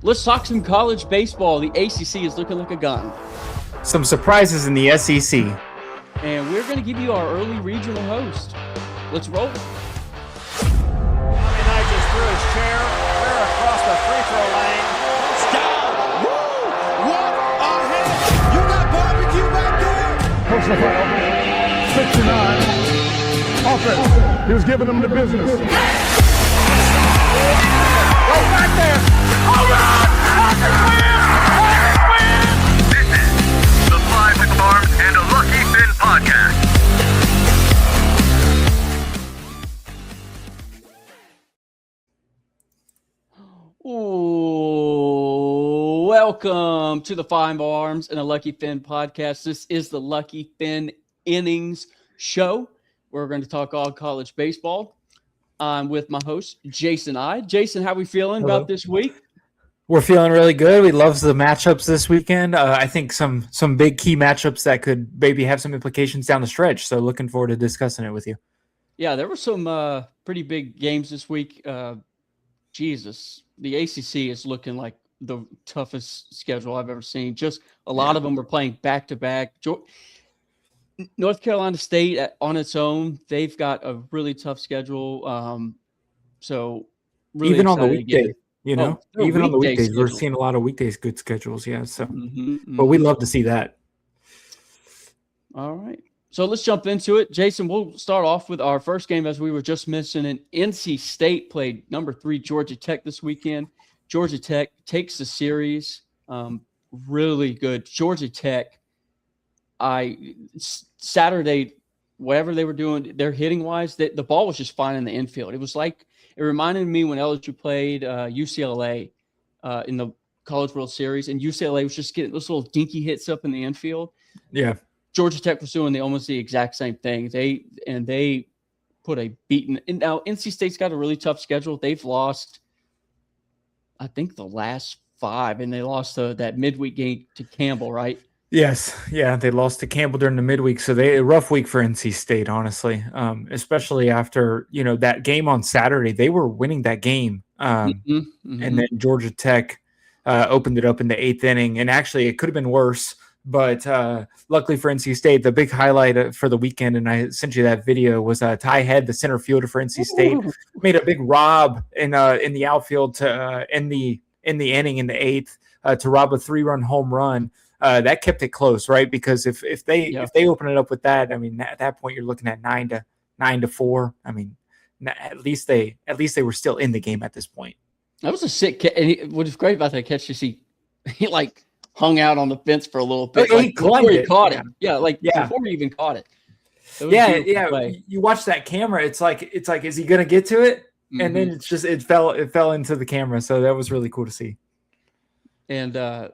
Let's talk some college baseball. The ACC is looking like a gun. Some surprises in the SEC. And we're going to give you our early regional host. Let's roll. Knight just threw his chair clear across the free throw lane. Touchdown! Woo! What a hit! You got barbecue back there? Coach LaFleur, 69. Offense. He was giving them the business. Go back there! Hold on! Packers win! Packers win! This is the Five Farms and a Lucky Finn podcast. Ooh, welcome to the Five Arms and a Lucky Finn podcast. This is the Lucky Finn Innings Show. We're going to talk all college baseball. I'm with my host, Jason I. Jason, how are we feeling about this week? We're feeling really good. We love the matchups this weekend. I think some big key matchups that could maybe have some implications down the stretch. So looking forward to discussing it with you. Yeah, there were some pretty big games this week. Jesus, the ACC is looking like the toughest schedule I've ever seen. Just a lot of them were playing back-to-back. North Carolina State on its own, they've got a really tough schedule. So really even on the weekdays, even on the weekdays, schedule. we're seeing a lot of weekdays good schedules. Yeah, so Mm-hmm. but we love to see that. All right. So let's jump into it. Jason, we'll start off with our first game, as we were just mentioning. NC State played number 3 Georgia Tech this weekend. Georgia Tech takes the series. Really good. Georgia Tech, Saturday, whatever they were doing, their hitting-wise, the ball was just fine in the infield. It reminded me when LSU played UCLA in the College World Series, and UCLA was just getting those little dinky hits up in the infield. Yeah. Georgia Tech was doing almost the exact same thing. They put a beating. And now NC State's got a really tough schedule. They've lost, I think, the last 5, and they lost that midweek game to Campbell, right? Yes. Yeah. They lost to Campbell during the midweek. So a rough week for NC State, honestly, especially after, that game on Saturday. They were winning that game. And then Georgia Tech opened it up in the 8th inning. And actually, it could have been worse. But luckily for NC State, the big highlight for the weekend, and I sent you that video, was Ty Head, the center fielder for NC State, made a big rob in the outfield to in the inning in the 8th to rob a 3-run home run. That kept it close, right? Because if they open it up with that, I mean, at that point you're looking at 9-4. I mean, at least they were still in the game at this point. That was a sick catch. And what was great about that catch is he hung out on the fence for a little bit. He before he caught it. Yeah. Before he even caught it. Yeah. You watch that camera. It's like, is he going to get to it? Mm-hmm. And then it fell into the camera. So that was really cool to see. And I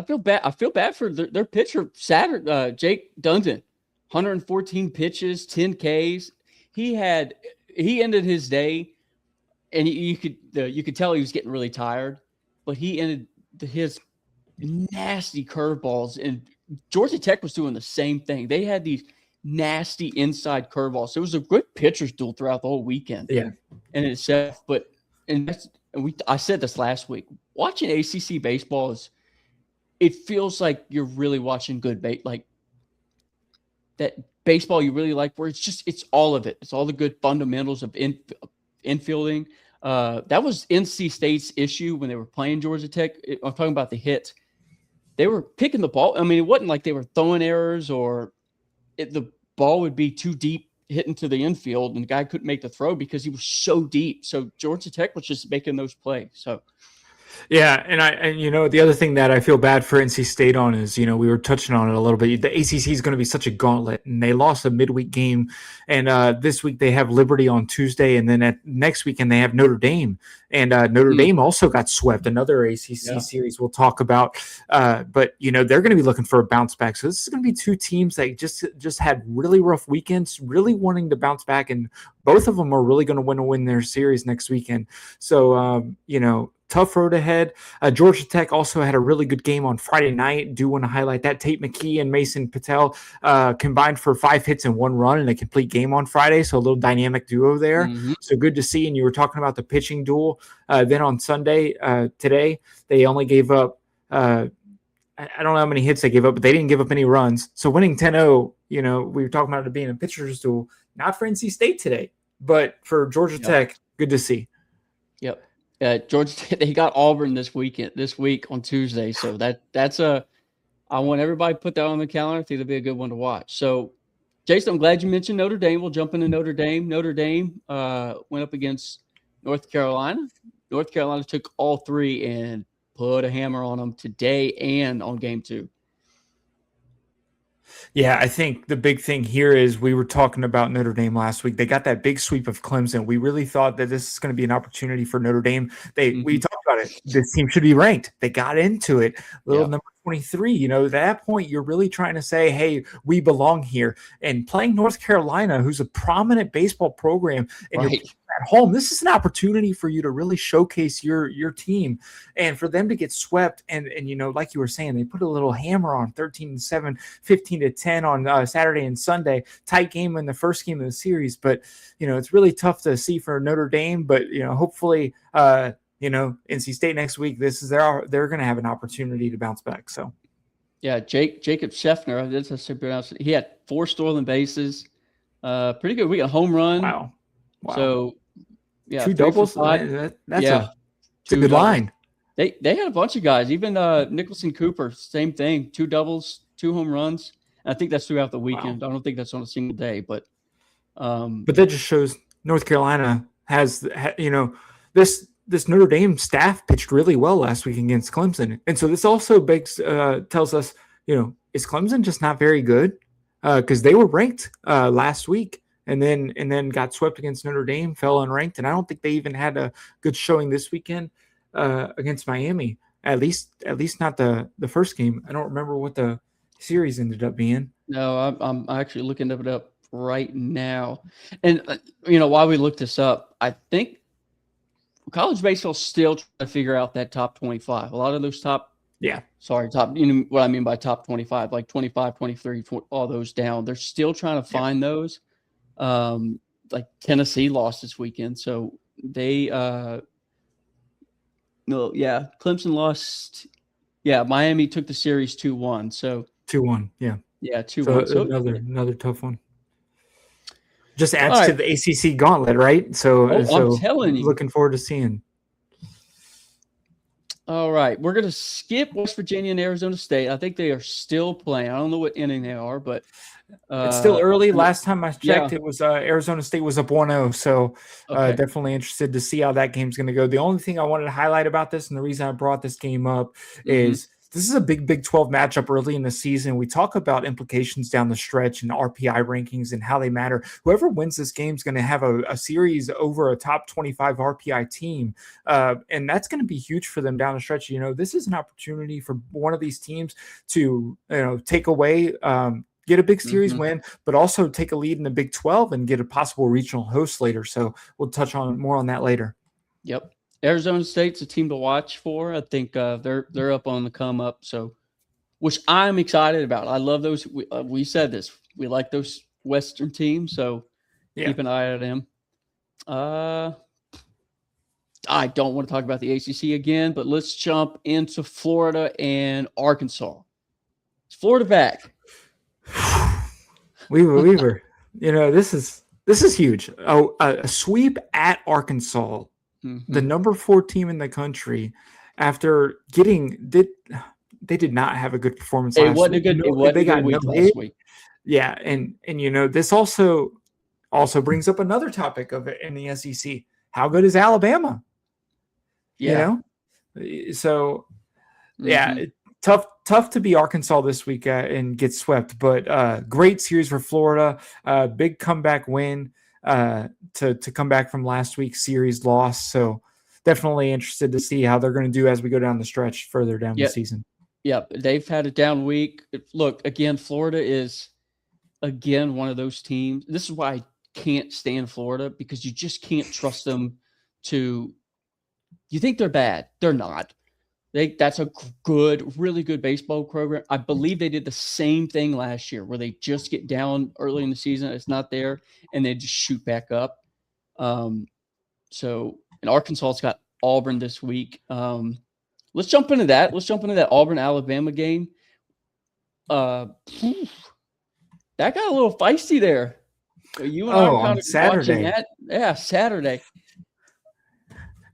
feel bad for their pitcher, Jake Dundon, 114 pitches, 10 Ks. He ended his day, and you could tell he was getting really tired, but he ended his nasty curveballs, and Georgia Tech was doing the same thing. They had these nasty inside curveballs. So it was a good pitcher's duel throughout the whole weekend. Yeah, and itself. I said this last week. Watching ACC baseball it feels like you're really watching good like that baseball you really like, where it's all of it. It's all the good fundamentals of infielding. That was NC State's issue when they were playing Georgia Tech. I'm talking about the hits. They were picking the ball. I mean, it wasn't like they were throwing errors or the ball would be too deep hitting to the infield and the guy couldn't make the throw because he was so deep. So Georgia Tech was just making those plays. So yeah, and the other thing that I feel bad for NC State on is, we were touching on it a little bit. The ACC is going to be such a gauntlet, and they lost a midweek game, and this week they have Liberty on Tuesday, and then next weekend they have Notre Dame, and Notre Dame also got swept. Another ACC series we'll talk about, but they're going to be looking for a bounce back. So this is going to be 2 teams that just had really rough weekends, really wanting to bounce back, and both of them are really going to win their series next weekend. So tough road ahead. Georgia Tech also had a really good game on Friday night. Do want to highlight that. Tate McKee and Mason Patel combined for 5 hits and 1 run in a complete game on Friday, so a little dynamic duo there. So good to see. And you were talking about the pitching duel. Then on Sunday, today, they only gave up I don't know how many hits they gave up, but they didn't give up any runs. So winning 10-0, we were talking about it being a pitcher's duel, not for NC State today, but for Georgia Tech, good to see. Yep. Georgia Tech, they got Auburn this week on Tuesday. So I want everybody to put that on the calendar. I think it'll be a good one to watch. So, Jason, I'm glad you mentioned Notre Dame. We'll jump into Notre Dame. Notre Dame went up against North Carolina. North Carolina took all 3 and put a hammer on them today and on game 2. Yeah, I think the big thing here is we were talking about Notre Dame last week. They got that big sweep of Clemson. We really thought that this is going to be an opportunity for Notre Dame. We talked about it. This team should be ranked. They got into it. Number 23, at that point, you're really trying to say, hey, we belong here. And playing North Carolina, who's a prominent baseball program, and you're at home, this is an opportunity for you to really showcase your team and for them to get swept. And like you were saying, they put a little hammer on 13-7, 15-10 on Saturday and Sunday. Tight game in the first game of the series. But, it's really tough to see for Notre Dame. But, hopefully, NC State next week, they're going to have an opportunity to bounce back. So, yeah, Jacob Scheffner, that's how to pronounce it. He had 4 stolen bases. Pretty good. We got a home run. Wow. So, yeah, 2 doubles. That's a good line. They had a bunch of guys. Even Nicholson Cooper, same thing. 2 doubles, 2 home runs. And I think that's throughout the weekend. Wow. I don't think that's on a single day, but that just shows North Carolina has this Notre Dame staff pitched really well last week against Clemson. And so this also tells us, is Clemson just not very good? Because they were ranked last week and then got swept against Notre Dame, fell unranked. And I don't think they even had a good showing this weekend against Miami, at least not the first game. I don't remember what the series ended up being. No, I'm actually looking it up right now. And, while we look this up, I think college baseball still trying to figure out that top 25. A lot of those top, what I mean by top 25, like 25, 23, all those down. They're still trying to find those. Like Tennessee lost this weekend. So they, Clemson lost. Yeah, Miami took the series 2-1. So 2-1, yeah. Yeah, 2-1. So another tough one. Just adds to the ACC gauntlet, right? So I'm telling you. Looking forward to seeing. All right. We're going to skip West Virginia and Arizona State. I think they are still playing. I don't know what inning they are, but it's still early. Last time I checked, it was Arizona State was up 1-0. So definitely interested to see how that game's going to go. The only thing I wanted to highlight about this, and the reason I brought this game up, is this is a big 12 matchup early in the season. We talk about implications down the stretch and RPI rankings and how they matter. Whoever wins this game is going to have a series over a top 25 RPI team. And that's going to be huge for them down the stretch. This is an opportunity for one of these teams to, take away, get a big series win, but also take a lead in the Big 12 and get a possible regional host later. So we'll touch on more on that later. Yep. Arizona State's a team to watch for. I think they're up on the come up, so which I'm excited about. I love those. We said this. We like those Western teams, so keep an eye on them. I don't want to talk about the ACC again, but let's jump into Florida and Arkansas. Is Florida back? Weaver. This is huge. A sweep at Arkansas. The number 4 team in the country, after they did not have a good performance last week. They got last week. Yeah, and this also brings up another topic of it in the SEC. How good is Alabama? Yeah. So tough to be Arkansas this week and get swept, but great series for Florida. Big comeback win. To come back from last week's series loss. So definitely interested to see how they're going to do as we go down the stretch further down the season. Yep. They've had a down week. Look, again, Florida is one of those teams. This is why I can't stand Florida, because you just can't trust them to You think they're bad? They're not. That's a really good baseball program. I believe they did the same thing last year where they just get down early in the season. It's not there, and they just shoot back up. And Arkansas's got Auburn this week. Let's jump into that. Let's jump into that Auburn-Alabama game. That got a little feisty there. So you and I were kind of watching that. Yeah, Saturday.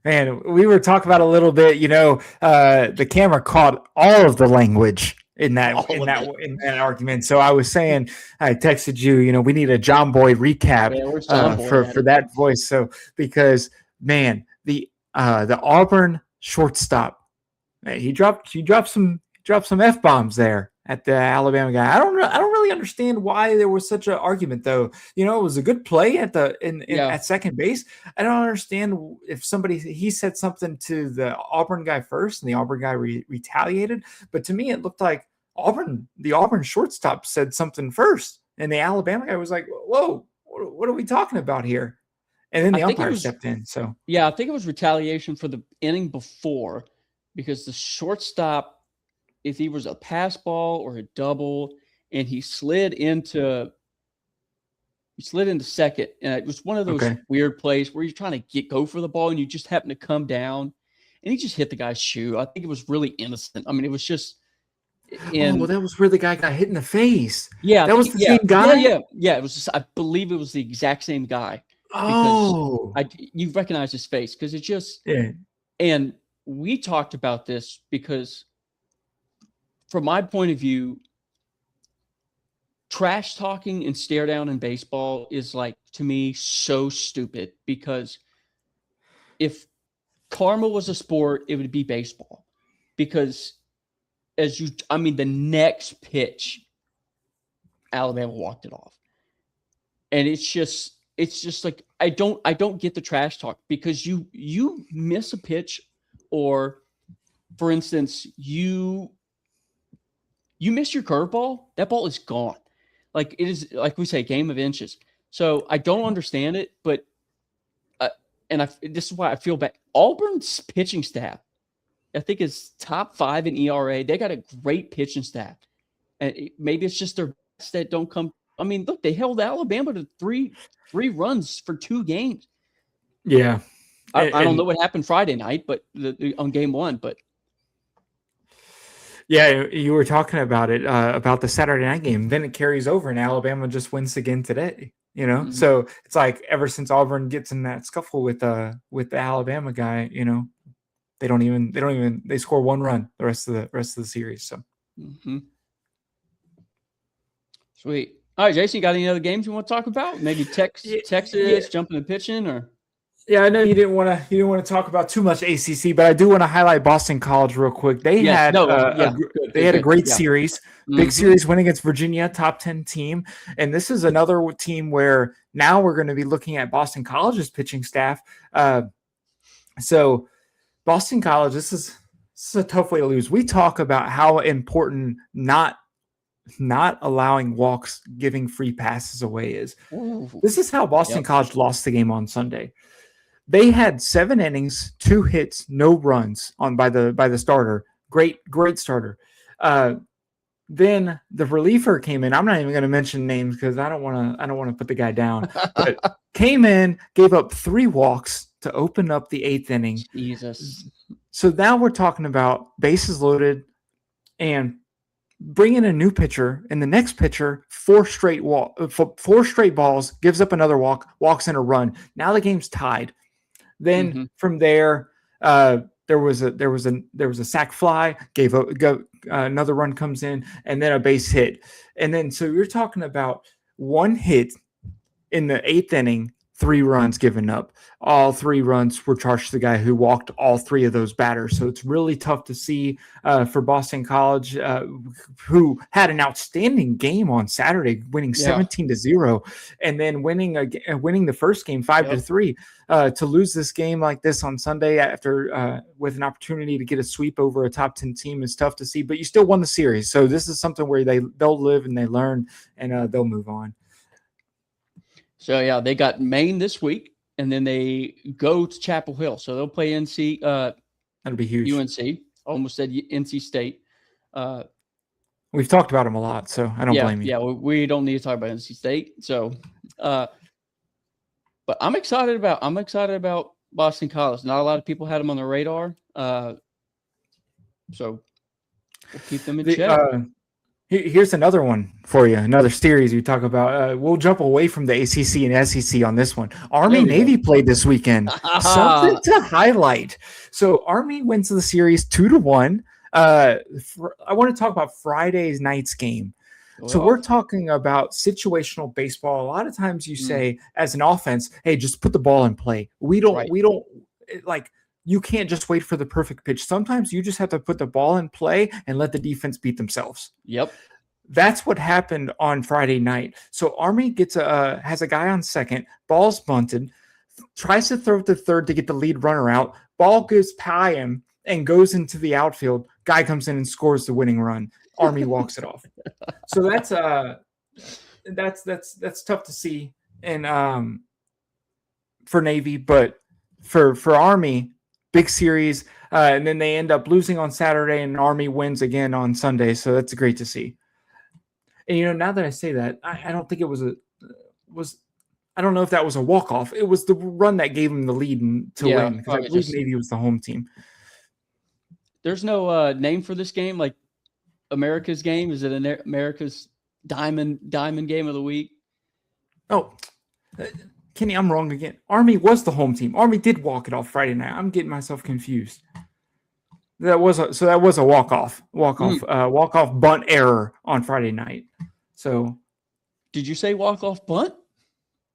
Man, we were talking about a little bit, the camera caught all of the language in that argument. So I was saying, I texted you, we need a John Boy recap for that voice. So because man, the Auburn shortstop, he dropped some F-bombs there at the Alabama guy. I don't really understand why there was such an argument, though. It was a good play at second base. I don't understand if he said something to the Auburn guy first, and the Auburn guy retaliated. But to me, it looked like the Auburn shortstop said something first, and the Alabama guy was like, "Whoa, what are we talking about here?" And then the umpire stepped in. So yeah, I think it was retaliation for the inning before, because the shortstop, if he was a pass ball or a double, and he slid into second, and it was one of those weird plays where you're trying to go for the ball and you just happen to come down, and he just hit the guy's shoe. I think it was really innocent. I mean, it was just. That was where the guy got hit in the face. Yeah, that was the same guy. Yeah. It was. I believe it was the exact same guy. Oh, you recognize his face because it just. Yeah. And we talked about this because, from my point of view, trash talking and stare down in baseball is, like, to me, so stupid, because if karma was a sport, it would be baseball, because the next pitch, Alabama walked it off. And it's just like, I don't get the trash talk, because you miss a pitch, or, for instance, you miss your curveball, that ball is gone. Like, it is, like we say, game of inches. So I don't understand it, but this is why I feel bad. Auburn's pitching staff, I think, is top 5 in ERA. They got a great pitching staff. And maybe it's just their best that don't come. I mean, look, they held Alabama to three runs for 2 games. Yeah. I don't know what happened Friday night, but on game 1, but. Yeah, you were talking about it, about the Saturday night game. Then it carries over, and Alabama just wins again today. Mm-hmm. So it's like, ever since Auburn gets in that scuffle with the Alabama guy, they score 1 run the rest of the series. So Sweet. All right, Jason, you got any other games you want to talk about? Maybe Texas jumping and pitching, or. Yeah, I know you didn't want to talk about too much ACC, but I do want to highlight Boston College real quick. They had a great series, big series win against Virginia, top 10 team, and this is another team where now we're going to be looking at Boston College's pitching staff. So Boston College, this is a tough way to lose. We talk about how important not allowing walks, giving free passes away is. Ooh. This is how Boston College lost the game on Sunday. They had 7 innings, 2 hits, no runs by the starter. Great starter. Then the reliever came in. I'm not even going to mention names because I don't want to put the guy down. But came in, gave up 3 walks to open up the 8th inning. Jesus. So now we're talking about bases loaded, and bring in a new pitcher, and the next pitcher 4 straight balls, gives up another walk, walks in a run. Now the game's tied. Then from there, there was a sac fly, another run comes in, and then a base hit, and then so you're talking about 1 hit in the 8th inning, 3 runs given up. All 3 runs were charged to the guy who walked all 3 of those batters. So it's really tough to see for Boston College, who had an outstanding game on Saturday, winning 17-0, and then winning the first game 5-3. To lose this game like this on Sunday after with an opportunity to get a sweep over a top 10 team is tough to see. But you still won the series, so this is something where they'll live and they learn, and they'll move on. So, yeah, they got Maine this week. and then they go to Chapel Hill. So they'll play That'd be huge. UNC. Almost said NC State. We've talked about them a lot, so I don't blame you. Yeah, we don't need to talk about NC State. So, but I'm excited about Boston College. Not a lot of people had them on the radar. So we'll keep them in check. Here's another one for you. Another series we talk about. We'll jump away from the ACC and SEC on this one. Army-Navy played this weekend. Something to highlight. So Army wins the series 2-1. I want to talk about Friday's night's game. So we're talking about situational baseball. A lot of times you say as an offense, hey, just put the ball in play. We don't like, you can't just wait for the perfect pitch. Sometimes you just have to put the ball in play and let the defense beat themselves. Yep. That's what happened on Friday night. So Army has a guy on second, ball's bunted, tries to throw to third to get the lead runner out. Ball goes by him and goes into the outfield. Guy comes in and scores the winning run. Army walks it off. So that's tough to see and for Navy, but for Army, big series, and then they end up losing on Saturday, and Army wins again on Sunday. So that's great to see. And now that I say that, I don't think it was I don't know if that was a walk-off. It was the run that gave them the lead to win, because I believe Navy was the home team. There's no name for this game, like America's game. Is it America's Diamond Game of the Week? Oh, Kenny, I'm wrong again. Army was the home team. Army did walk it off Friday night. I'm getting myself confused. That was a walk-off bunt error on Friday night. So, did you say walk-off bunt?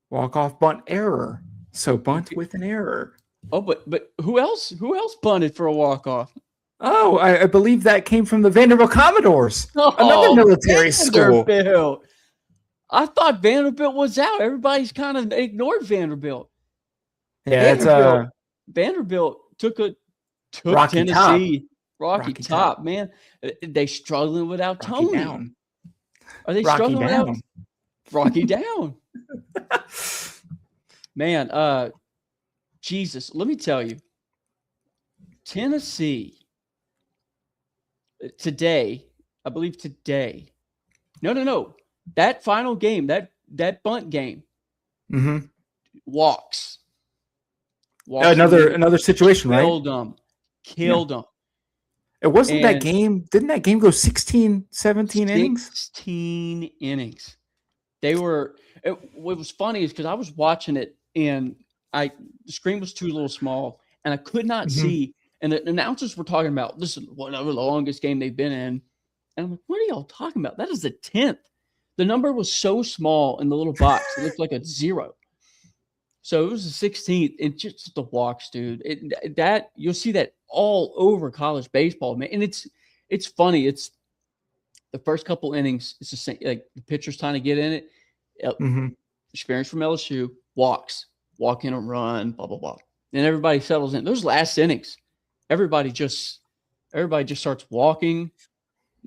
Walk-off bunt error. So bunt with an error. Oh, but who else bunted for a walk-off? Oh, I believe that came from the Vanderbilt Commodores, another military school. I thought Vanderbilt was out. Everybody's kind of ignored Vanderbilt. Yeah, Vanderbilt took Rocky Tennessee. Top. Rocky Top, man. They struggling without Rocky Tony. Down. Are they Rocky struggling down. without Rocky Down? Man, Jesus, let me tell you. Tennessee today, I believe today. No. That final game, that bunt game, walks. Another situation, right? Killed them. It wasn't that game. Didn't that game go 16, 17 innings? 16 innings. What was funny is because I was watching it and the screen was too little small and I could not see. And the announcers were talking about this is whatever the longest game they've been in. And I'm like, what are y'all talking about? That is the 10th. The number was so small in the little box. It looked like a 0. So it was the 16th. And just the walks, dude. That you'll see that all over college baseball, man. And it's funny. It's the first couple innings. It's the same. Like the pitcher's trying to get in it. Experience from LSU. Walk in a run. Blah blah blah. Then everybody settles in. Those last innings, everybody just starts walking.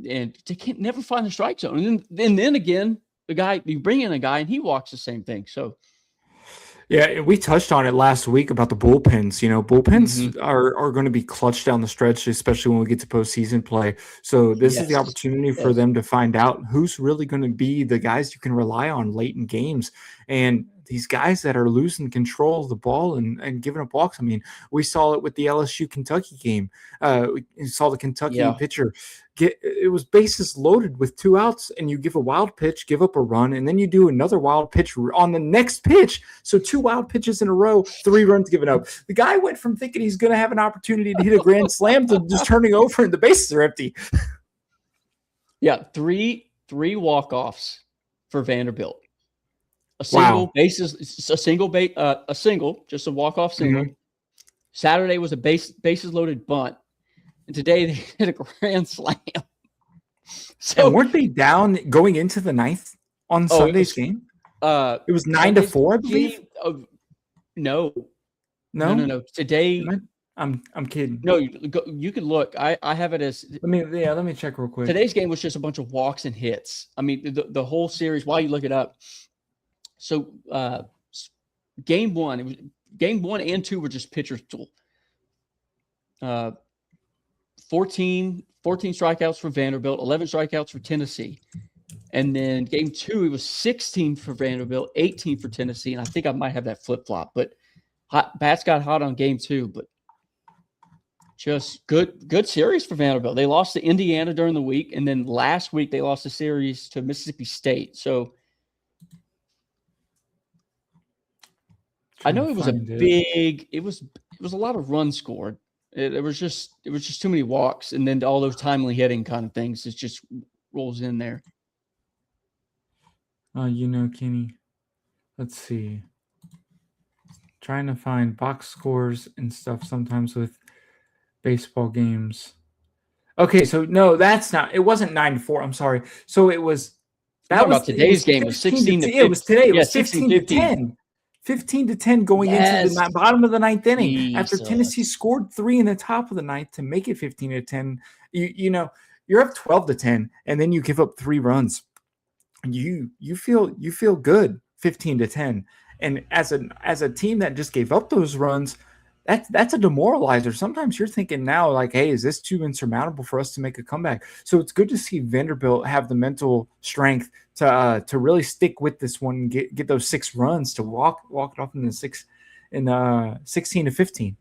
And they can't never find the strike zone. And then again, you bring in a guy and he walks the same thing. So, yeah, we touched on it last week about the bullpens. Bullpens are going to be clutch down the stretch, especially when we get to postseason play. So this is the opportunity for them to find out who's really going to be the guys you can rely on late in games. And these guys that are losing control of the ball and giving up walks. I mean, we saw it with the LSU-Kentucky game. We saw the Kentucky pitcher it was bases loaded with 2 outs, and you give a wild pitch, give up a run, and then you do another wild pitch on the next pitch. So 2 wild pitches in a row, 3 runs given up. The guy went from thinking he's going to have an opportunity to hit a grand slam to just turning over and the bases are empty. Yeah, three walk-offs for Vanderbilt. A single just a walk-off single. Saturday was a bases loaded bunt. And today they hit a grand slam. So and weren't they down going into the 9th on Sunday's game? It was 9-4, I believe. No. Today, I'm kidding. No, you can look. I have it as. Let me check real quick. Today's game was just a bunch of walks and hits. I mean, the whole series. While you look it up, so game 1, it was game 1 and 2 were just pitcher's duel. 14 strikeouts for Vanderbilt, 11 strikeouts for Tennessee. And then game 2, it was 16 for Vanderbilt, 18 for Tennessee. And I think I might have that flip-flop. But bats got hot on game 2. But just good series for Vanderbilt. They lost to Indiana during the week. And then last week, they lost the series to Mississippi State. So I know it was it was a lot of runs scored. It was just too many walks, and then all those timely hitting kind of things. It just rolls in there. Kenny, let's see. Trying to find box scores and stuff sometimes with baseball games. Okay, so no, that's not. It wasn't 9-4. I'm sorry. So it was. That was today's game. It was 16 to 15. It was today. It was 16 to 10. 15-10 going into the bottom of the ninth inning. Jesus. After Tennessee scored 3 in the top of the ninth to make it 15-10. You're up 12-10, and then you give up 3 runs. You feel good 15-10. And as a team that just gave up those runs, that's a demoralizer. Sometimes you're thinking now, like, hey, is this too insurmountable for us to make a comeback? So it's good to see Vanderbilt have the mental strength to really stick with this one and get those 6 runs to walk it off in the 16-15.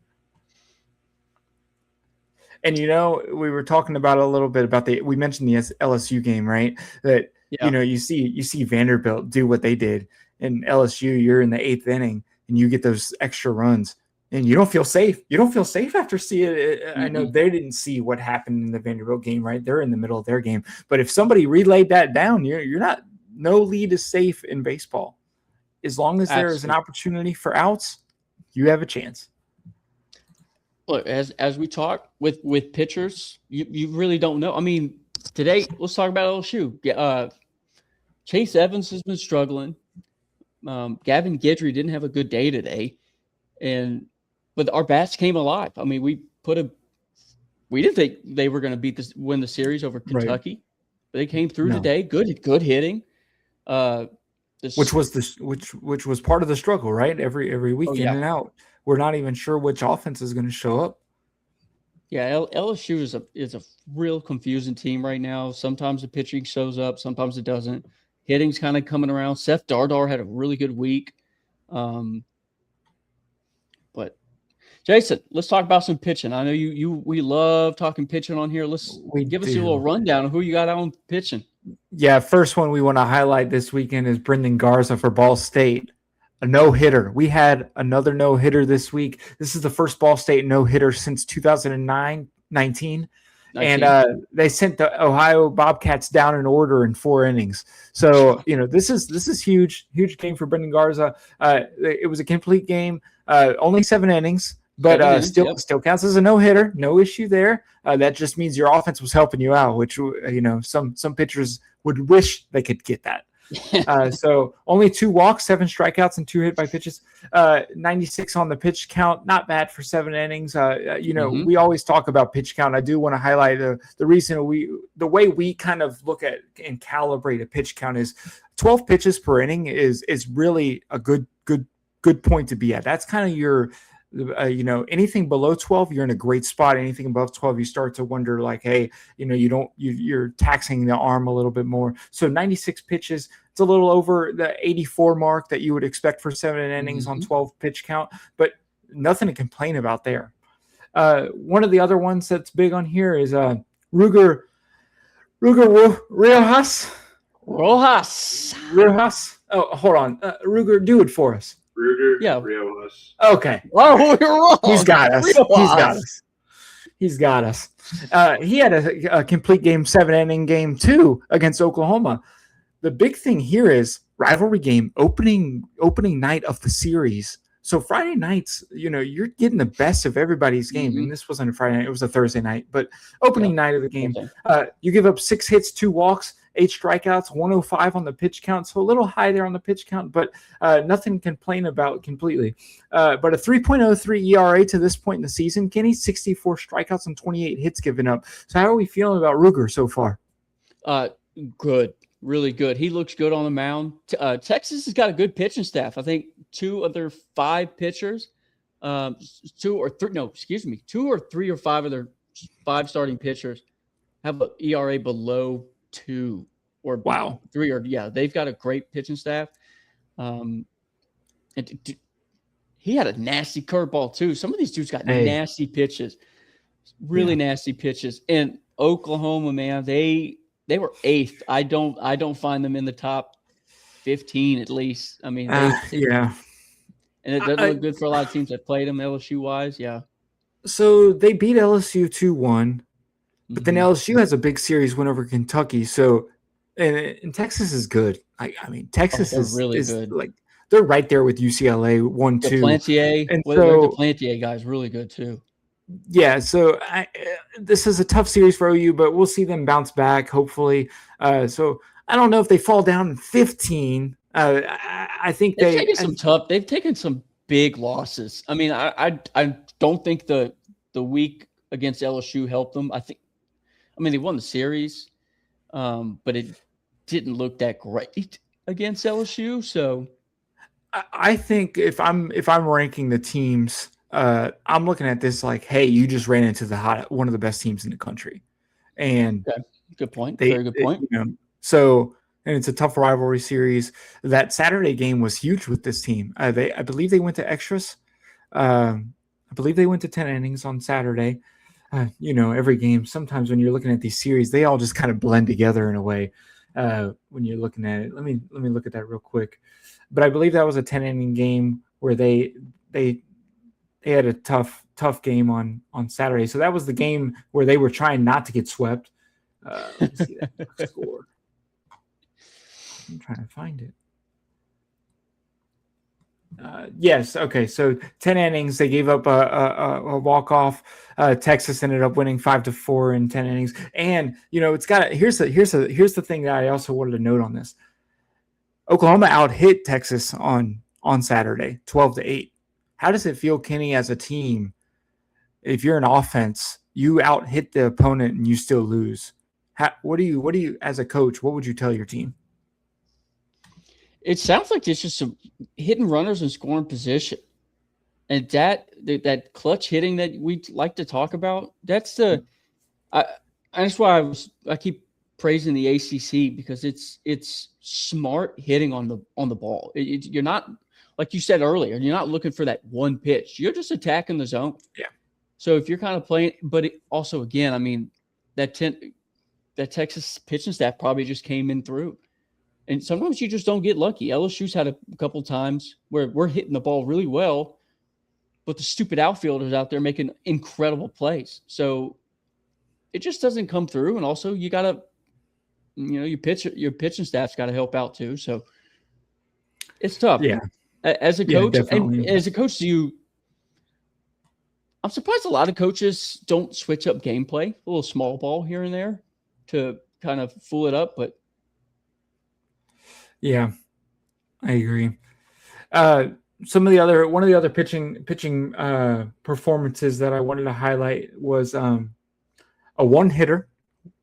And we were talking about a little bit about we mentioned the LSU game, right? That you see Vanderbilt do what they did, and LSU, you're in the 8th inning and you get those extra runs. And you don't feel safe. You don't feel safe after seeing it. I know they didn't see what happened in the Vanderbilt game, right? They're in the middle of their game. But if somebody relayed that down, you're not. No lead is safe in baseball. As long as there is an opportunity for outs, you have a chance. Look, as we talk with pitchers, you really don't know. I mean, today let's talk about LSU. Chase Evans has been struggling. Gavin Guidry didn't have a good day today, but our bats came alive. I mean, we didn't think they were going to win the series over Kentucky, but they came through today. Good hitting. Which was part of the struggle, right? Every week in and out. We're not even sure which offense is going to show up. Yeah, LSU is a real confusing team right now. Sometimes the pitching shows up, sometimes it doesn't. Hitting's kind of coming around. Seth Dardar had a really good week. But Jason, let's talk about some pitching. I know we love talking pitching on here. Give us a little rundown of who you got on pitching. Yeah, first one we want to highlight this weekend is Brendan Garza for Ball State. A no-hitter. We had another no-hitter this week. This is the first Ball State no-hitter since 2019. And they sent the Ohio Bobcats down in order in 4 innings. So, this is huge game for Brendan Garza. It was a complete game, only 7 innings, but still counts as a no-hitter. No issue there. That just means your offense was helping you out, which, some pitchers would wish they could get that. So only 2 walks, 7 strikeouts, and 2 hit by pitches. 96 on the pitch count, not bad for 7 innings. We always talk about pitch count. I do want to highlight the reason the way we kind of look at and calibrate a pitch count is 12 pitches per inning is really a good point to be at. That's kind of your. Anything below 12, you're in a great spot. Anything above 12, you start to wonder, like, hey, you're taxing the arm a little bit more. So 96 pitches, it's a little over the 84 mark that you would expect for 7 innings on 12 pitch count, but nothing to complain about there. One of the other ones that's big on here is Ruger Riojas. Riojas. Oh, hold on. Ruger, do it for us. Ruger Riojas. Okay. Oh, you're wrong. He's got us. He's got us. He had a complete game, 7-inning game 2 against Oklahoma. The big thing here is rivalry game, opening night of the series. So Friday nights, you're getting the best of everybody's game. And this wasn't a Friday night; it was a Thursday night. But opening night of the game, you give up 6 hits, 2 walks, 8 strikeouts, 105 on the pitch count. So a little high there on the pitch count, but nothing to complain about completely. But a 3.03 ERA to this point in the season, Kenny, 64 strikeouts and 28 hits given up. So how are we feeling about Ruger so far? Good. Really good. He looks good on the mound. Texas has got a good pitching staff. I think 2 of their 5 pitchers two or three or five of their 5 starting pitchers have an ERA below 2 or Wow. 3 or they've got a great pitching staff. He had a nasty curveball too. Some of these dudes got nasty pitches, really nasty pitches. And Oklahoma, man, they were 8th. I don't find them in the top 15 at least. I mean, and it doesn't look good for a lot of teams that played them LSU wise. Yeah. So they beat LSU 2-1, but then LSU has a big series win over Kentucky. So and Texas is good. I mean, Texas is really good. Like they're right there with UCLA 1-2. Duplantier, and the Duplantier guy is really good too. Yeah, so this is a tough series for OU, but we'll see them bounce back hopefully. So I don't know if they fall down in 15. I think they've taken some big losses. I mean, I don't think the week against LSU helped them. I mean they won the series, but it didn't look that great against LSU. So I think if I'm ranking the teams, I'm looking at this like, hey, you just ran into one of the best teams in the country, and good point. Very good point. So. And it's a tough rivalry series. That Saturday game was huge with this team. I believe they went to extras. I believe they went to 10 innings on Saturday. Every game, sometimes when you're looking at these series, they all just kind of blend together in a way when you're looking at it. Let me look at that real quick. But I believe that was a 10-inning game where they had a tough game on Saturday. So that was the game where they were trying not to get swept. Let me see that score. I'm trying to find it. Yes. Okay. So 10 innings. They gave up a walk-off. Texas ended up winning 5-4 in 10 innings. And it's got. Here's the thing that I also wanted to note on this. Oklahoma out-hit Texas on Saturday, 12-8. How does it feel, Kenny, as a team? If you're an offense, you out-hit the opponent and you still lose. What do you as a coach? What would you tell your team? It sounds like it's just some hitting runners and scoring position. And that clutch hitting that we like to talk about, that's that's why I keep praising the ACC, because it's smart hitting on the ball. You're not, like you said earlier, you're not looking for that one pitch. You're just attacking the zone. Yeah. So if you're kind of playing, but also again, I mean, that Texas pitching staff probably just came in through. And sometimes you just don't get lucky. LSU's had a couple times where we're hitting the ball really well, but the stupid outfielders out there making incredible plays. So it just doesn't come through. And also you got to, your pitching staff's got to help out too. So it's tough. Yeah. As a coach, definitely. and as a coach, I'm surprised a lot of coaches don't switch up gameplay, a little small ball here and there to kind of fool it up, but yeah, I agree. One of the other pitching performances that I wanted to highlight was a one-hitter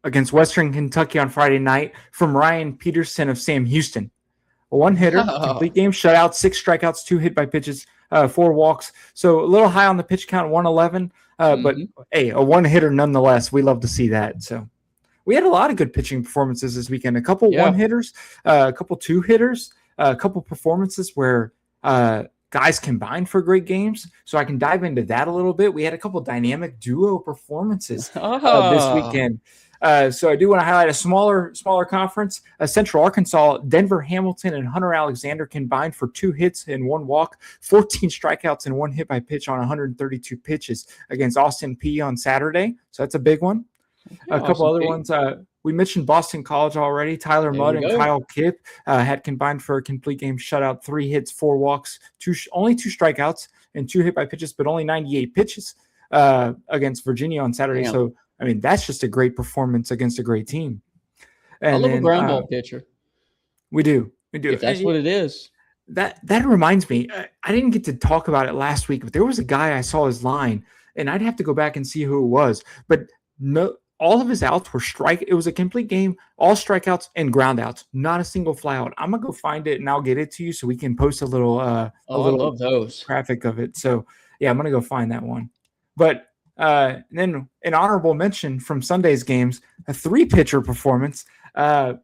against Western Kentucky on Friday night from Ryan Peterson of Sam Houston. A one-hitter, complete game shutout, 6 strikeouts, 2 hit by pitches, 4 walks. So a little high on the pitch count, 111. But hey, a one-hitter nonetheless. We love to see that. So. We had a lot of good pitching performances this weekend. A couple one-hitters, a couple two-hitters, a couple performances where guys combined for great games. So I can dive into that a little bit. We had a couple dynamic duo performances this weekend. So I do want to highlight a smaller conference. Central Arkansas, Denver Hamilton, and Hunter Alexander combined for 2 hits and 1 walk, 14 strikeouts and 1 hit by pitch on 132 pitches against Austin Peay on Saturday. So that's a big one. A couple other ones. We mentioned Boston College already. Tyler Mudd and Kyle Kipp had combined for a complete game shutout, 3 hits, 4 walks, only 2 strikeouts, and 2 hit by pitches, but only 98 pitches against Virginia on Saturday. Damn. So, I mean, that's just a great performance against a great team. And I love a ground ball pitcher. We do. If that's what it is. That reminds me. I didn't get to talk about it last week, but there was a guy I saw his line, and I'd have to go back and see who it was. But no. All of his outs were It was a complete game, all strikeouts and ground outs, not a single fly out. I'm gonna go find it and I'll get it to you so we can post a little I love those graphic of it. So Yeah, I'm going to go find that one. But then an honorable mention from Sunday's games, a 3-pitcher performance. I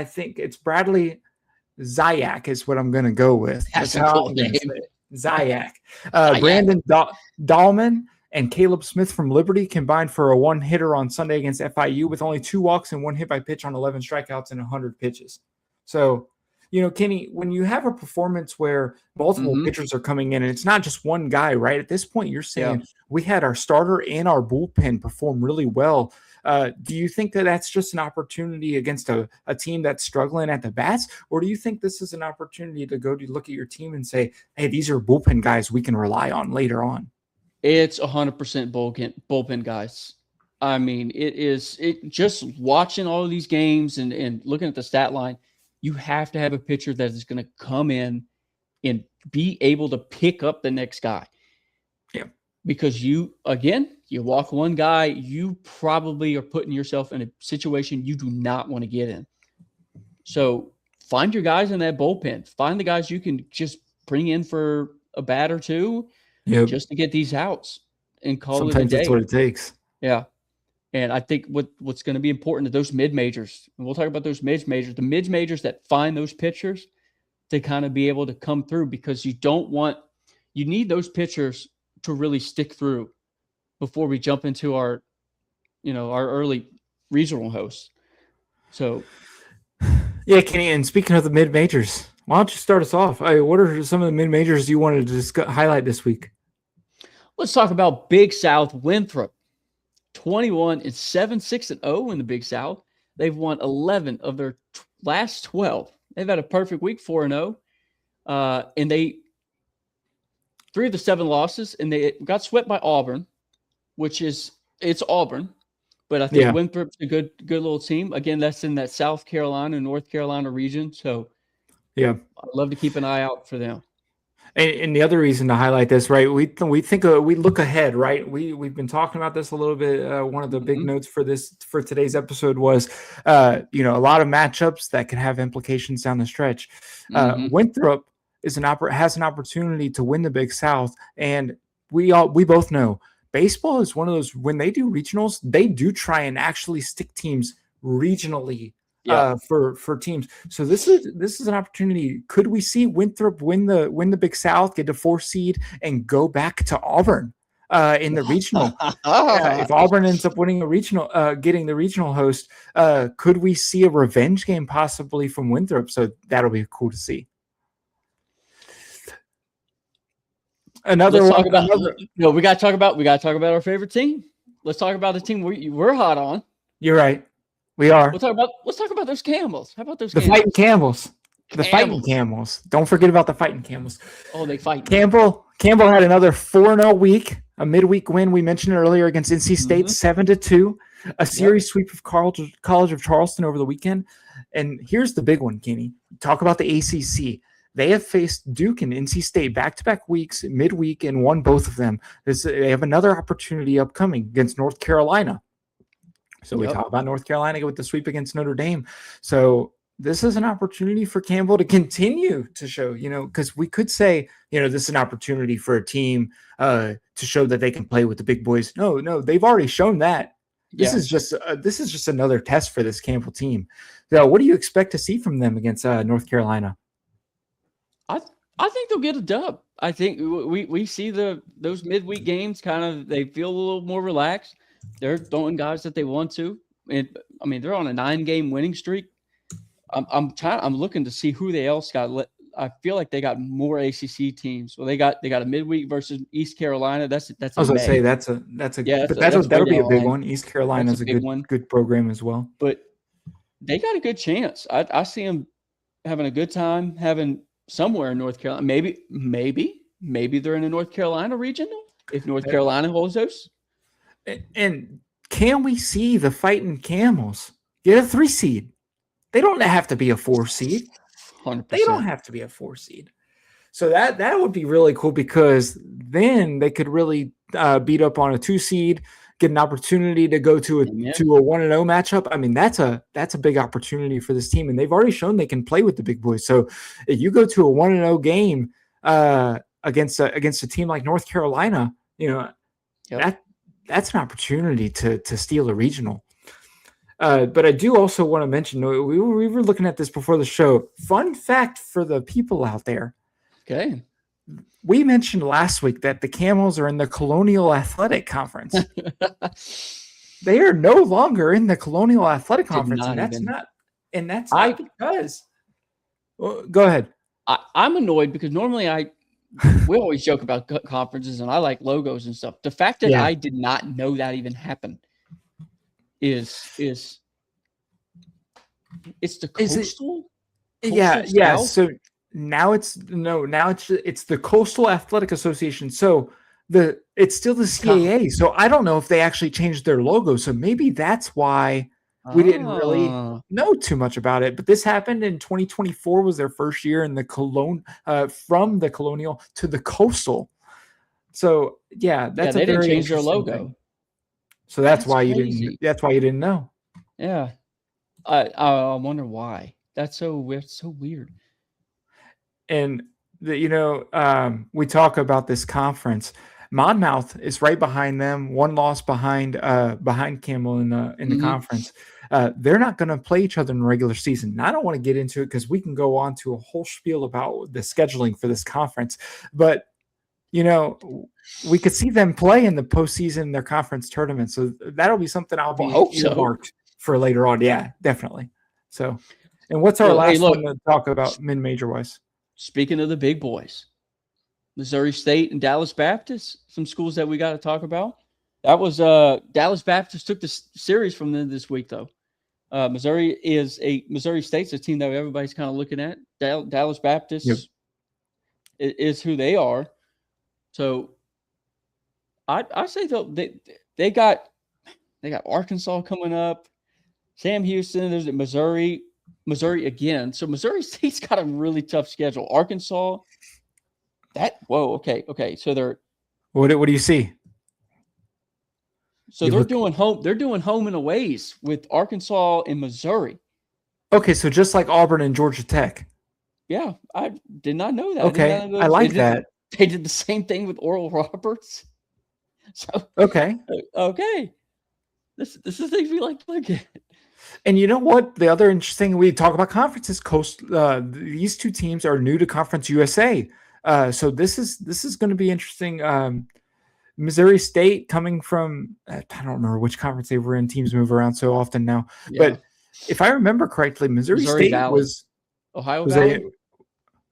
think it's Bradley Zayak is what I'm going to go with. That's a cool name. Zayak. Brandon Dahlman and Caleb Smith from Liberty combined for a 1-hitter on Sunday against FIU with only 2 walks and 1 hit by pitch on 11 strikeouts and 100 pitches. So, Kenny, when you have a performance where multiple pitchers are coming in and it's not just one guy, right? At this point, you're saying we had our starter and our bullpen perform really well. Do you think that that's just an opportunity against a team that's struggling at the bats? Or do you think this is an opportunity to go to look at your team and say, hey, these are bullpen guys we can rely on later on? It's 100% bullpen guys. I mean, it just watching all of these games and looking at the stat line, you have to have a pitcher that is going to come in and be able to pick up the next guy. Yeah. Because you walk one guy, you probably are putting yourself in a situation you do not want to get in. So find your guys in that bullpen. Find the guys you can just bring in for a bat or two just to get these outs and call Sometimes it a day. that's what it takes. Yeah. And I think what's going to be important to those mid-majors, and we'll talk about those mid-majors, the mid-majors that find those pitchers to kind of be able to come through, because you need those pitchers to really stick through before we jump into our early regional hosts. So, yeah, Kenny, and speaking of the mid-majors, why don't you start us off? What are some of the mid-majors you wanted to highlight this week? Let's talk about Big South. Winthrop, 21-7, 6-0 in the Big South. They've won 11 of their last 12. They've had a perfect week, 4-0. And 3 of the 7 losses, and they got swept by Auburn, it's Auburn. But I think Winthrop's a good little team. Again, that's in that South Carolina, North Carolina region. So, I'd love to keep an eye out for them. And the other reason to highlight this, right? We look ahead, right? We've been talking about this a little bit. One of the big notes for today's episode was, a lot of matchups that could have implications down the stretch. Winthrop has an opportunity to win the Big South, and we both know baseball is one of those, when they do regionals, they do try and actually stick teams regionally. For teams. So this is an opportunity. Could we see Winthrop win the Big South, get a 4 seed, and go back to Auburn in the regional? If Auburn ends up winning a regional, getting the regional host, could we see a revenge game possibly from Winthrop? So that'll be cool to see. We got to talk about our favorite team. Let's talk about the team we're hot on. You're right. We are. Let's talk about those Camels. How about those Fighting Camels? The Fighting Camels. Don't forget about the Fighting Camels. Oh, they fight. Campbell had another 4-0 week, a midweek win we mentioned earlier against NC State, 7-2, a series sweep of College of Charleston over the weekend. And here's the big one, Kenny. Talk about the ACC. They have faced Duke and NC State back-to-back weeks, midweek, and won both of them. They have another opportunity upcoming against North Carolina. So we talk about North Carolina with the sweep against Notre Dame. So this is an opportunity for Campbell to continue to show, because we could say, this is an opportunity for a team to show that they can play with the big boys. No, they've already shown that. This is just another test for this Campbell team. So what do you expect to see from them against North Carolina? I think they'll get a dub. I think we see those midweek games they feel a little more relaxed. They're throwing guys that they want to. And I mean, they're on a 9-game winning streak. I'm looking to see who they else got. I feel like they got more ACC teams. Well, they got a midweek versus East Carolina. That's. I was going to say that'll be a big one. East Carolina is a good program as well. But they got a good chance. I see them having a good time, having somewhere in North Carolina. Maybe they're in the North Carolina regional if North Carolina holds those. And can we see the Fighting Camels get a 3 seed? They don't have to be a 4 seed. 100%. They don't have to be a 4 seed. So that would be really cool, because then they could really beat up on a 2 seed, get an opportunity to go to a 1-0 matchup. I mean, that's a big opportunity for this team, and they've already shown they can play with the big boys. So if you go to a 1-0 game against a team like North Carolina, Yep. that's an opportunity to steal a regional. But I do also want to mention, we were looking at this before the show. Fun fact for the people out there. Okay. We mentioned last week that the Camels are in the Colonial Athletic Conference. They are no longer in the Colonial Athletic Conference, and that's not because. Well, go ahead. I'm annoyed because normally we always joke about conferences, and I like logos and stuff. The fact that I did not know that even happened is it's the coastal. Yeah. So now it's the Coastal Athletic Association. So it's still the CAA. So I don't know if they actually changed their logo. So maybe that's why we didn't really know too much about it. But this happened in 2024. Was their first year in the from the Colonial to the Coastal. So they didn't change their logo. Thing. So that's why crazy. You didn't. That's why you didn't know. Yeah, I wonder why. That's so weird. So weird. And we talk about this conference. Monmouth is right behind them. One loss behind Campbell in the conference. They're not going to play each other in the regular season. And I don't want to get into it because we can go on to a whole spiel about the scheduling for this conference. But we could see them play in the postseason in their conference tournament. So that'll be something I'll be earmarked for later on. Yeah, definitely. So, and what's our last one to talk about mid-major wise? Speaking of the big boys, Missouri State and Dallas Baptist, some schools that we got to talk about. That was Dallas Baptist took the series from them this week, though. Missouri State's a team that everybody's kind of looking at. Dallas Baptist is who they are. So I say though they got Arkansas coming up, Sam Houston. There's Missouri again. So Missouri State's got a really tough schedule. Arkansas. Okay. So they're what do you see? So they're doing home and aways with Arkansas and Missouri. Okay, so just like Auburn and Georgia Tech. Yeah, I did not know that. Okay, I like that. They did the same thing with Oral Roberts. So okay. This is things we like to look at. And you know what? The other interesting we talk about conferences. These two teams are new to Conference USA. So this is going to be interesting. Missouri State coming from I don't remember which conference they were in. Teams move around so often now, but if I remember correctly, Missouri State Valley. Was Ohio Valley.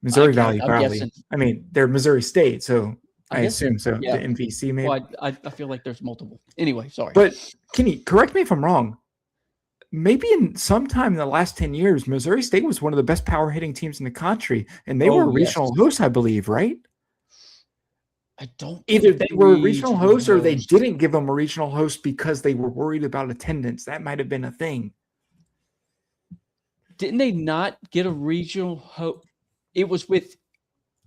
Missouri Valley, probably. I mean, they're Missouri State, so I assume so. Yeah. The MVC, maybe. Well, I feel like there's multiple. Anyway, sorry. But Kenny, correct me if I'm wrong. Maybe in sometime in the last 10 years, Missouri State was one of the best power hitting teams in the country, and they were regional hosts, I believe, right? I don't. Either they were a regional host or they didn't give them a regional host because they were worried about attendance. That might have been a thing. Didn't they not get a regional host? It was with,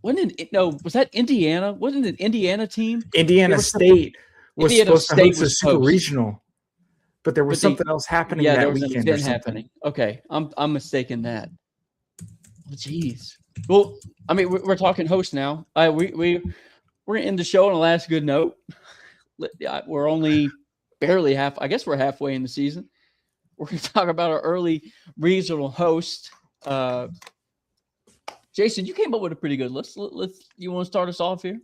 was that Indiana? Wasn't it an Indiana team? Indiana State was supposed to host a super regional, but there was something else happening that there was weekend. An event happening. Okay, I'm mistaken that. Jeez. Well, I mean, we're talking host now. We're going to end the show on a last good note. We're only barely I guess we're halfway in the season. We're going to talk about our early regional host. Jason, you came up with a pretty good list. You want to start us off here?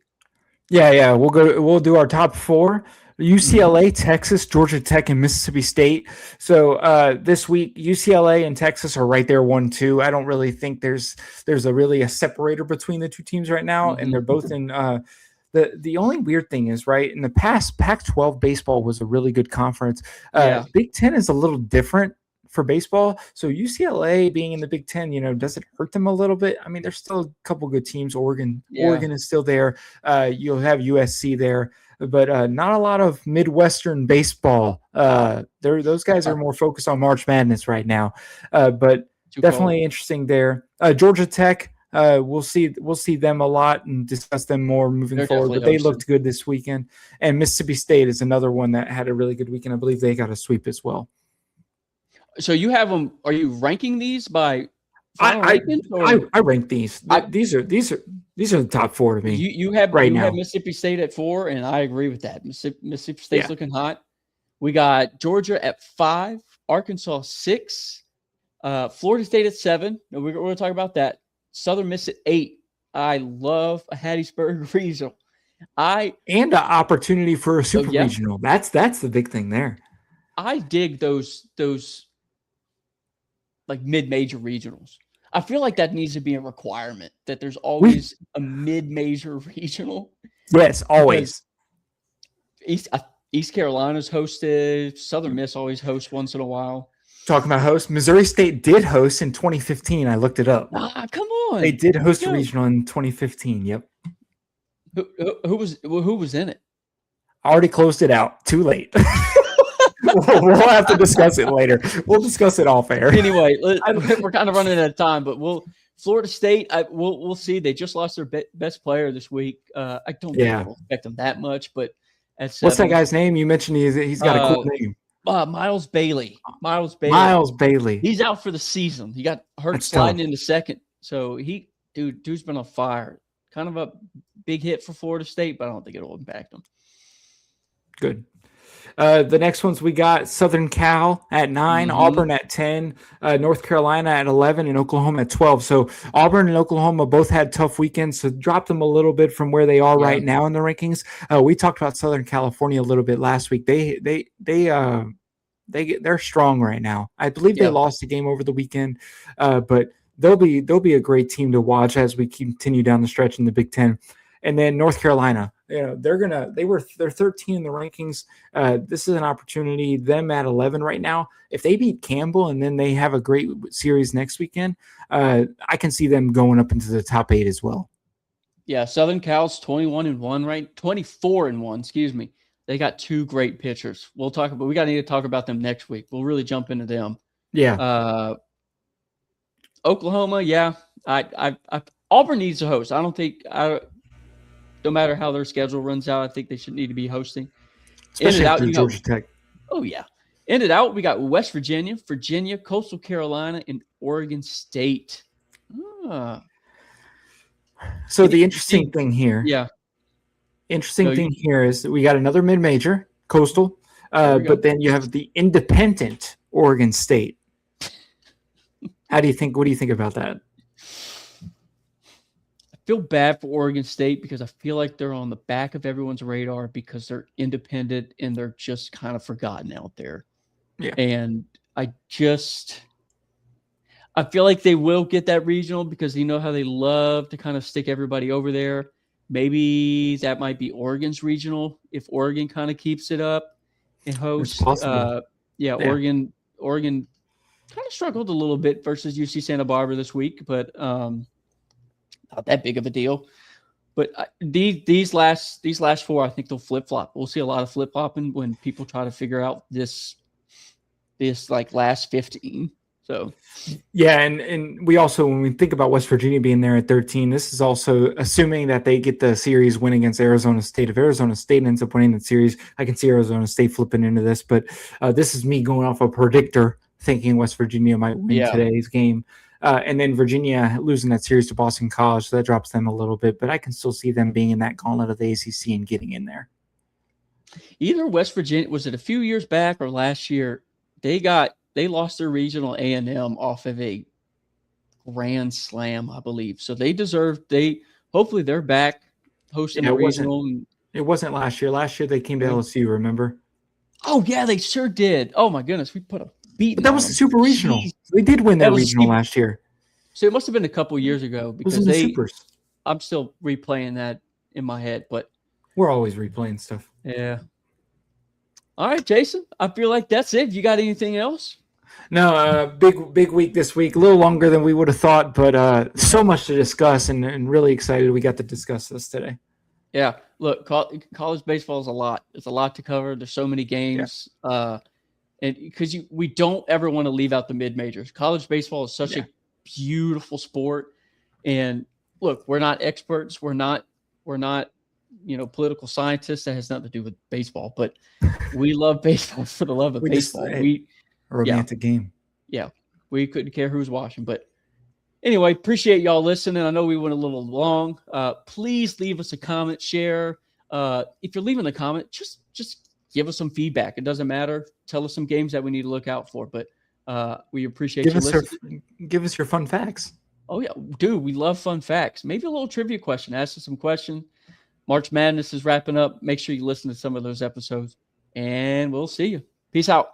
Yeah. We'll do our top four. UCLA, Texas, Georgia Tech, and Mississippi State. So this week, UCLA and Texas are right there 1-2. I don't really think there's a separator between the two teams right now, and they're both in the only weird thing is, right, in the past, Pac-12 baseball was a really good conference. Big Ten is a little different for baseball. So UCLA being in the Big Ten, does it hurt them a little bit? I mean, there's still a couple good teams. Oregon is still there. You'll have USC there, but not a lot of Midwestern baseball. Those guys are more focused on March Madness right now, but definitely interesting there. Georgia Tech. We'll see them a lot and discuss them more moving forward. But they looked good this weekend. And Mississippi State is another one that had a really good weekend. I believe they got a sweep as well. So you have them. Are you ranking these by I rank these. These are the top 4 to me. You have now. Mississippi State at 4, and I agree with that. Mississippi State's looking hot. We got Georgia at 5, Arkansas 6, Florida State at 7. We're going to talk about that. Southern Miss at 8. I love a Hattiesburg regional. And an opportunity for a super regional. That's the big thing there. I dig those like mid-major regionals. I feel like that needs to be a requirement, that there's always a mid-major regional. Yes, always. East Carolina's hosted. Southern Miss always hosts once in a while. Talking about hosts, Missouri State did host in 2015. I looked it up. Come on. They did host a regional in 2015. Yep. Who was in it? I already closed it out. Too late. We'll have to discuss it later. We'll discuss it off air. Anyway, we're kind of running out of time, but Florida State, we'll see. They just lost their best player this week. I don't think we'll expect them that much, but what's that guy's name? You mentioned he's got a cool name. Miles Bailey. Miles Bailey. He's out for the season. He got hurt sliding into second. So dude's been on fire. Kind of a big hit for Florida State, but I don't think it'll impact them. Good. The next ones we got Southern Cal at 9, Auburn at 10, North Carolina at 11, and Oklahoma at 12. So Auburn and Oklahoma both had tough weekends, so dropped them a little bit from where they are right now in the rankings. We talked about Southern California a little bit last week. They're strong right now. I believe they lost a game over the weekend, but they'll be a great team to watch as we continue down the stretch in the Big Ten. And then North Carolina, they're 13 in the rankings. This is an opportunity. Them at 11 right now. If they beat Campbell and then they have a great series next weekend, I can see them going up into the top 8 as well. Yeah, Southern Cal's 21-1, right? 24-1. Excuse me. They got 2 great pitchers. We need to talk about them next week. We'll really jump into them. Yeah. Oklahoma, Auburn needs to host. No matter how their schedule runs out, I think they should need to be hosting. Especially after Georgia Tech. Oh, yeah. Ended out, we got West Virginia, Coastal Carolina, and Oregon State. So the interesting thing here. Yeah. Thing here is that we got another mid-major, Coastal, but then you have the independent Oregon State. What do you think about that? Feel bad for Oregon State because I feel like they're on the back of everyone's radar because they're independent and they're just kind of forgotten out there. Yeah. And I feel like they will get that regional because you know how they love to kind of stick everybody over there. Maybe that might be Oregon's regional if Oregon kind of keeps it up and hosts. It's possible. Oregon kind of struggled a little bit versus UC Santa Barbara this week, but not that big of a deal. But these last 4, I think they'll flip-flop. We'll see a lot of flip-flopping when people try to figure out this like last 15. So yeah, and we also, when we think about West Virginia being there at 13, this is also assuming that they get the series win against Arizona State. If Arizona State ends up winning the series, I can see Arizona State flipping into this. But this is me going off a predictor, thinking West Virginia might win today's game. And then Virginia losing that series to Boston College, so that drops them a little bit. But I can still see them being in that gauntlet of the ACC and getting in there. Either West Virginia, was it a few years back or last year, they lost their regional A&M off of a grand slam, I believe. So hopefully they're back hosting a regional. It wasn't last year. Last year they came to LSU, remember? Oh, yeah, they sure did. Oh, my goodness. We put a beat. But that was the super regional. Jeez. They did win that regional last year. So it must have been a couple years ago because supers. I'm still replaying that in my head, but we're always replaying stuff. Yeah. All right, Jason. I feel like that's it. You got anything else? No, big week this week. A little longer than we would have thought, but so much to discuss and really excited we got to discuss this today. Yeah. Look, college baseball is a lot. It's a lot to cover. There's so many games. Yeah. And because we don't ever want to leave out the mid-majors. College baseball is such a beautiful sport. And look, we're not experts. We're not political scientists. That has nothing to do with baseball. But we love baseball for the love of baseball. A romantic game. Yeah. We couldn't care who's watching. But Anyway, appreciate y'all listening. I know we went a little long. Please leave us a comment, share. If you're leaving a comment, just give us some feedback. It doesn't matter. Tell us some games that we need to look out for. But we appreciate you listening. Give us your fun facts. Oh, yeah. Dude, we love fun facts. Maybe a little trivia question. Ask us some questions. March Madness is wrapping up. Make sure you listen to some of those episodes. And we'll see you. Peace out.